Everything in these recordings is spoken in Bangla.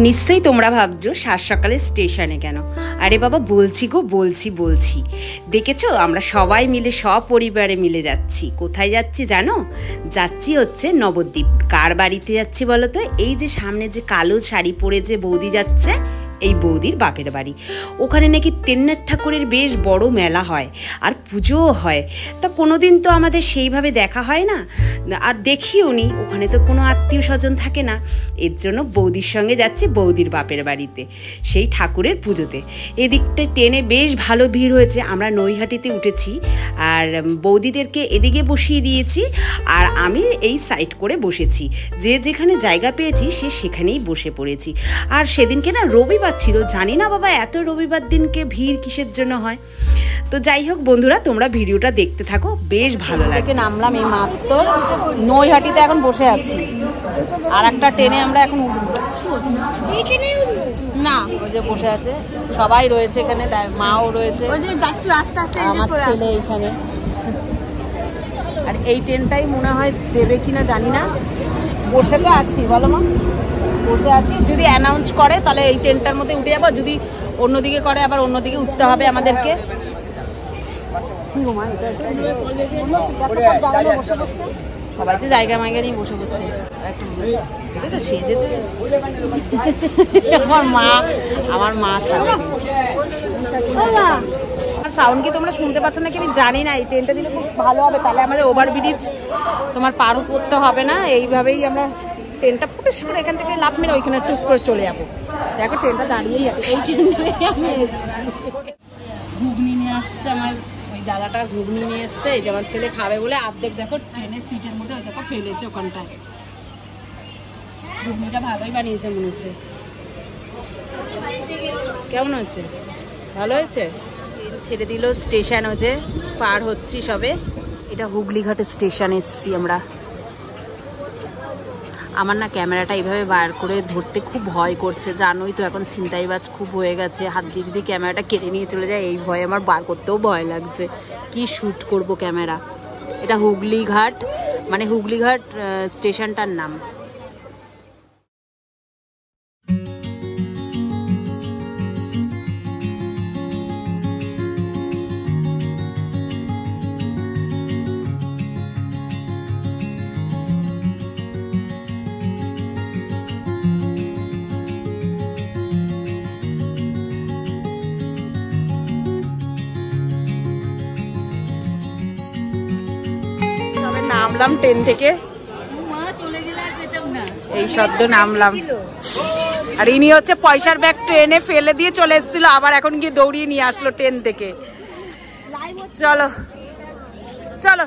নিশ্চয়ই তোমরা ভাবছো সাত সকালে স্টেশনে কেন? আরে বাবা বলছি গো, বলছি। দেখেছো আমরা সবাই মিলে সপরিবারে মিলে যাচ্ছি। কোথায় যাচ্ছি জানো? যাচ্ছি হচ্ছে নবদ্বীপ। কার বাড়িতে যাচ্ছি বলো তো? এই যে সামনে যে কালো শাড়ি পরে যে বৌদি যাচ্ছে, এই বৌদির বাপের বাড়ি। ওখানে নাকি টেন্নার ঠাকুরের বেশ বড় মেলা হয় আর পুজোও হয়। তা কোনোদিন তো আমাদের সেইভাবে দেখা হয় না, আর দেখিও নি। ওখানে তো কোনো আত্মীয় স্বজন থাকে না। এর জন্য বৌদির সঙ্গে যাচ্ছি বৌদির বাপের বাড়িতে, সেই ঠাকুরের পুজোতে। এদিকটা ট্রেনে বেশ ভালো ভিড় হয়েছে। আমরা নৈহাটিতে উঠেছি আর বৌদিদেরকে এদিকে বসিয়ে দিয়েছি, আর আমি এই সাইড করে বসেছি। যে যেখানে জায়গা পেয়েছি সে সেখানেই বসে পড়েছি। আর সেদিনকে না রবিবার ছিল, জানি না বাবা এত রবিবার দিনকে ভিড় কিসের জন্য হয়। তো যাই হোক বন্ধুরা, তোমরা ভিডিওটা দেখতে থাকো, বেশ ভালো লাগে। নামলাম এই মাত্র, নৈহাটিতে এখন বসে আছি। আর একটা ট্রেনে আমরা এখন না, ওই যে বসে আছে সবাই রয়েছে এখানে, মাও রয়েছে, আমার ছেলে এইখানে। আর এই ট্রেনটাই মনে হয় দেবে কিনা জানি না। বসে তো আছি, বলো মা, বসে আছি। যদি অ্যানাউন্স করে তাহলে এই ট্রেনটার মধ্যে উঠে যাবো, যদি অন্যদিকে করে আবার অন্যদিকে উঠতে হবে আমাদেরকে। সবাই তো জায়গা মাইগা নিয়ে বসে পড়ছে। একটু সেজেছে আমার মা সাউন্ড কি তোমরা শুনতে পাচ্ছ নাকি আমি জানি না। এই ট্রেনটা দিলে খুব ভালো হবে, তাহলে আমাদের ওভারব্রিজ তোমার পার করতে হবে না। এইভাবেই আমরা ট্রেনটা পুটুস করে এখান থেকে লাফ মেরে ওইখানে টুক করে চলে যাবো। দেখো ট্রেনটা দাঁড়িয়েই আছে। এই ট্রেনটাই আমি ঘুগনি নিয়ে আসছে, আমার ওই দাদাটা ঘুগনি নিয়ে এসছে। এই যে আমার ছেলে খাবে বলে অর্ধেক দেখো ট্রেনের সিটের মধ্যে ওই দেখো ফেলেছে ওখানটায়। ঘুগনিটা ভালোই বানিয়েছে মনে হচ্ছে। কেমন হচ্ছে? ভালো হয়েছে। ছেড়ে দিল স্টেশন, হচ্ছে পার হচ্ছি সবে। এটা হুগলিঘাটের স্টেশন এসছি আমরা। আমার না ক্যামেরাটা এইভাবে বার করে ধরতে খুব ভয় করছে, জানোই তো এখন ছিনতাইবাজ খুব হয়ে গেছে। হাত দিয়ে যদি ক্যামেরাটা কেড়ে নিয়ে চলে যায়, এই ভয়ে আমার বার করতেও ভয় লাগছে। কি শ্যুট করব ক্যামেরা। এটা হুগলিঘাট, মানে হুগলিঘাট স্টেশনটার নাম। নামলাম ট্রেন থেকে, এই সদ্য নামলাম। আর ইনি হচ্ছে পয়সার ব্যাগ ট্রেনে ফেলে দিয়ে চলে এসেছিল, আবার এখন গিয়ে দৌড়িয়ে নিয়ে আসলো ট্রেন থেকে। চলো চলো।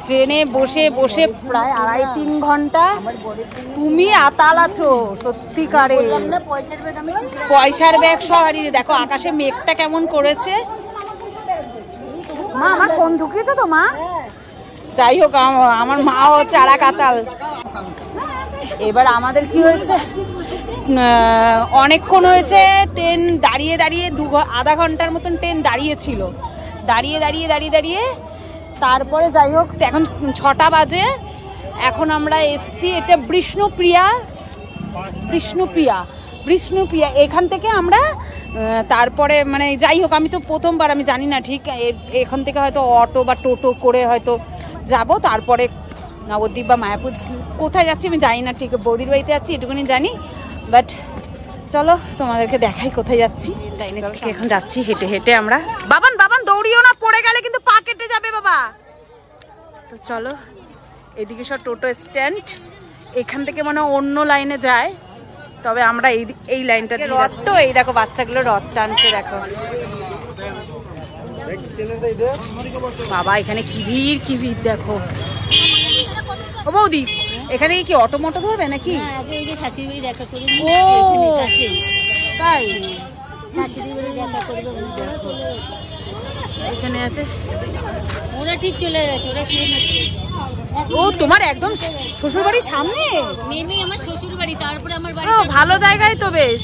ট্রেনে বসে বসে প্রায় 2.5-3 ঘন্টা তুমি আতাল আছো সত্যিকারে। পয়সার ব্যাগ সব হারিয়ে। দেখো আকাশে মেঘটা কেমন করেছে। মা আমার ফোন ঢুকিয়েছো তো মা? যাই হোক, আমার মাও চারা কাতাল। এবার আমাদের কি হয়েছে, অনেকক্ষণ হয়েছে ট্রেন দাঁড়িয়ে দাঁড়িয়ে, আধা ঘন্টার মতন ট্রেন দাঁড়িয়েছিল। দাঁড়িয়ে তারপরে যাই হোক এখন 6টা বাজে। এখন আমরা এসছি, এটা বিষ্ণুপ্রিয়া। এখান থেকে আমরা তারপরে মানে যাই হোক, আমি তো প্রথমবার, আমি জানি না ঠিক। এখান থেকে হয়তো অটো বা টোটো করে হয়তো যাব, তারপরে নবদ্বীপ বা মায়াপুর কোথায় যাচ্ছি আমি জানি না ঠিক। বৌদির বাড়িতে যাচ্ছি এটুকুনি জানি। বাট চলো তোমাদেরকে দেখাই কোথায় যাচ্ছি। এখন যাচ্ছি হেঁটে হেঁটে আমরা। বাবান দৌড়িও না, পড়ে গেলে কিন্তু পা কেটে যাবে বাবা। তো চলো, এদিকে সব টোটো স্ট্যান্ড। এখান থেকে মনে অন্য লাইনে যায়, তবে আমরা এই লাইনটা দিয়ে রথ। তো এই দেখো বাচ্চাগুলো রথ টানছে, দেখো বাবা এখানে কি ভিড় দেখো। ও বৌদি এখানে কি অটো মটো ধরবে নাকি? ও তাই, এখানে আছে। ওরা ঠিক চলে গেছে, ওরা ও তোমার একদম শ্বশুর বাড়ির সামনে? নেমেই আমার শ্বশুর বাড়ি, তারপরে আমার বাড়ি। ও ভালো জায়গায় তো, বেশ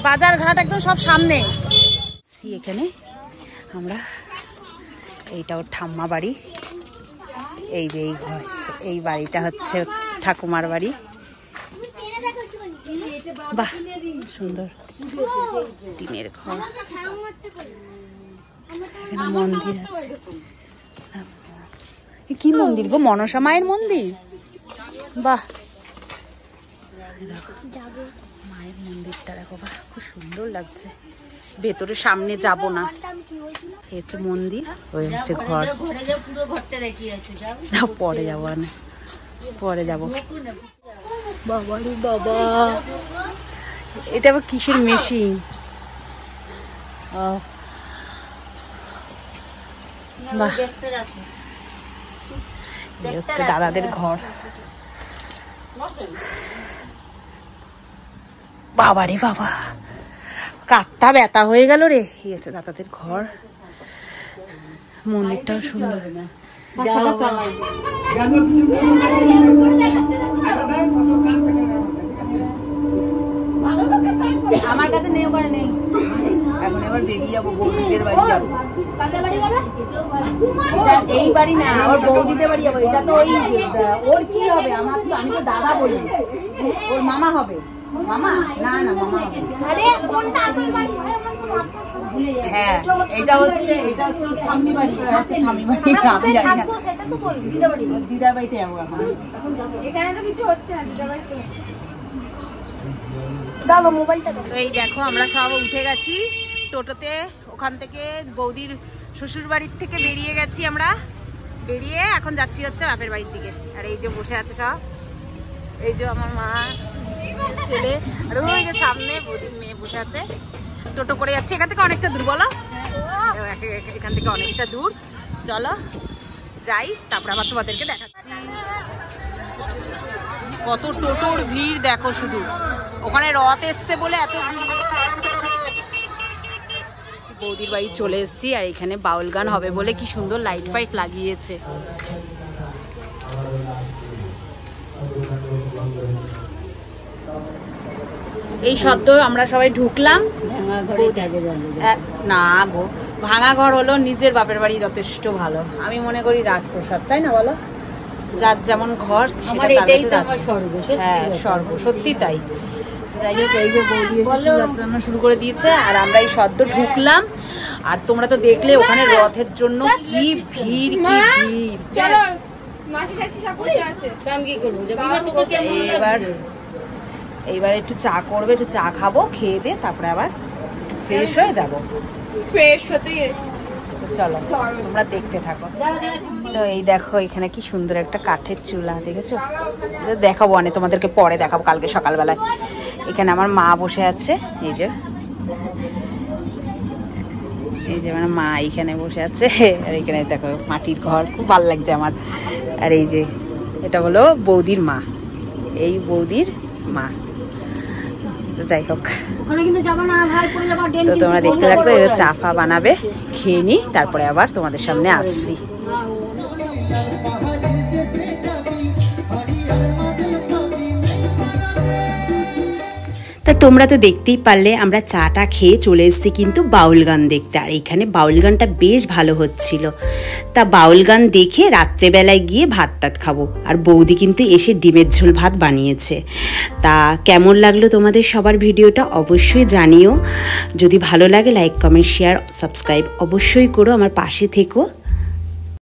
বাজার ঘাট একদম সব সামনে। এখানে আমরা এইটা ওর ঠাম্মা বাড়ি। এই যে এই ঘর, এই বাড়িটা হচ্ছে ঠাকুমার বাড়ি। বাহ সুন্দর টিনের ঘর। এখানে মন্দির আছে। কি মন্দির গো? মনসা মায়ের মন্দির। বাহ মায়ের মন্দিরটা দেখো, বাহ খুব সুন্দর লাগছে। ভেতরে সামনে যাব না, হচ্ছে মন্দির, ওই হচ্ছে ঘর। পরে যাবো, পরে যাবো। বাবা রে বাবা, এটা আবার কিসের মেশিন? বাহ এই হচ্ছে দাদাদের ঘর। বাবা রে বাবা, কাঠটা ব্যথা হয়ে গেল রে। এই হচ্ছে দাদাদের ঘর। মন্দিরটাও সুন্দর। আমার কাছে নেই, ওখানে নেই। এখন এবার বেরিয়ে যাবো, বৌদিদের বাড়ি যাবো। এই বাড়ি না, ওর বৌদিদের বাড়ি যাবো। এটা তো ওই ওর কি হবে, আমার তো, আমি তো দাদা বলি, ওর মামা হবে। মামা না না মামা হবে। হ্যাঁ এটা হচ্ছে ঠাম্মি বাড়ি, এটা হচ্ছে ঠাম্মি বাড়ি। আমি জানি না, দিদার বাড়িতে যাবো এখন। এখানে তো কিছু হচ্ছে না, দিদার বাড়িতে। তো এই দেখো আমরা সব উঠে গেছি টোটোতে। ওখান থেকে বৌদির শ্বশুর বাড়ির থেকে বেরিয়ে গেছি আমরা। বেরিয়ে এখন যাচ্ছি হচ্ছে বাপের বাড়ির দিকে। আর এই যে বসে আছে সব, এই যে আমার মা, ছেলে, আর ওই যে সামনে বৌদির মেয়ে বসে আছে। টোটো করে যাচ্ছে, এখান থেকে অনেকটা দূর, বলো এখান থেকে অনেকটা দূর। চলো যাই, তারপর আবার তোমাদেরকে দেখাচ্ছি। কত টোটোর ভিড় দেখো শুধু, ওখানে রথ এসছে বলে এত ভিড়। বৌদির বাড়ি চলে এসেছি, আর এখানে বাউল গান হবে বলে কি সুন্দর লাইট ফাইট লাগিয়েছে। এই সদ্য আমরা সবাই ঢুকলাম। না গো, ভাঙা ঘর হলো নিজের বাপের বাড়ি যথেষ্ট ভালো। আমি মনে করি রাজপ্রসাদ, তাই না বলো? যার যেমন ঘর হ্যাঁ স্বর্গ, সত্যি তাই। যাই হোক, এই যে বৌদি এসে চুল আশ্রানো শুরু করে দিয়েছে, আর আমরা এই সদ্য ঢুকলাম। আর তোমরা তো দেখলে ওখানে রথের জন্য কি ভিড়, কি ভিড়। এইবার একটু চা করবে, একটু চা খাবো, খেয়ে দিয়ে তারপরে আবার ফ্রেশ হয়ে যাবো। ফ্রেশ হতে চলো তোমরা দেখতে থাকো। তো এই দেখো এখানে কি সুন্দর একটা কাঠের চুলা, দেখেছো? দেখাবো অনেক তোমাদেরকে, পরে দেখাবো কালকে সকালবেলায়। এখানে আমার মা বসে আছে, এই যে মানে মা এইখানে বসে আছে। আর এখানে দেখো মাটির ঘর, খুব ভালো লাগছে আমার। আর এই যে এটা হলো বৌদির মা, এই বৌদির মা। যাই হোক, তো তোমরা দেখতে থাকো। এবার চা ফা বানাবে, খেয়ে নি, তারপরে আবার তোমাদের সামনে আসছি। তা তোমরা তো দেখতেই পারলে আমরা চাটা খেয়ে চলে এসেছি কিন্তু বাউল গান দেখতে। আর এখানে বাউল গানটা বেশ ভালো হচ্ছিল। তা বাউল গান দেখে রাত্রেবেলায় গিয়ে ভাত টাত খাবো। আর বৌদি কিন্তু এসে ডিমের ঝোল ভাত বানিয়েছে। তা কেমন লাগলো তোমাদের সবার ভিডিওটা অবশ্যই জানিও। যদি ভালো লাগে লাইক কমেন্ট শেয়ার সাবস্ক্রাইব অবশ্যই করো, আমার পাশে থেকো।